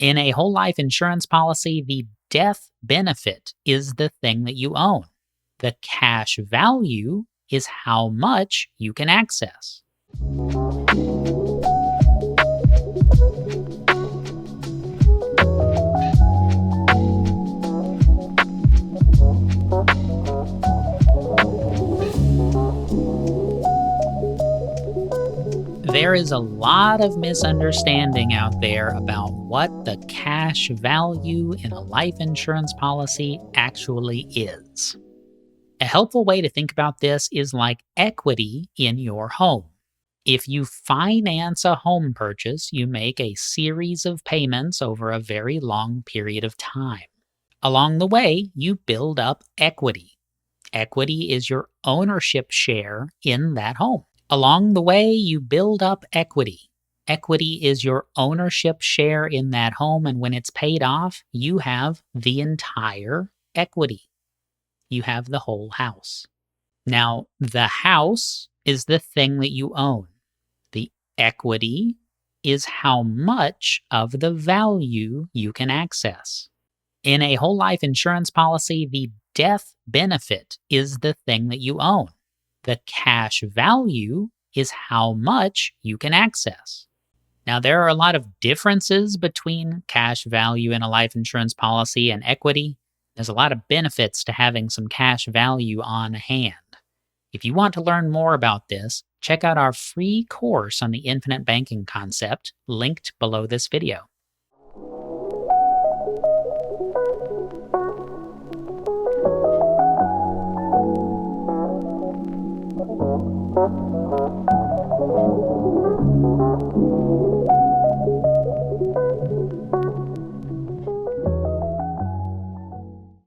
In a whole life insurance policy, the death benefit is the thing that you own. The cash value is how much you can access. There is a lot of misunderstanding out there about what the cash value in a life insurance policy actually is. A helpful way to think about this is like equity in your home. If you finance a home purchase, you make a series of payments over a very long period of time. Along the way, you build up equity. Equity is your ownership share in that home. Along the way, you build up equity. Equity is your ownership share in that home, and when it's paid off, you have the entire equity. You have the whole house. Now, the house is the thing that you own. The equity is how much of the value you can access. In a whole life insurance policy, the death benefit is the thing that you own. The cash value is how much you can access. Now, there are a lot of differences between cash value in a life insurance policy and equity. There's a lot of benefits to having some cash value on hand. If you want to learn more about this, check out our free course on the infinite banking concept, linked below this video.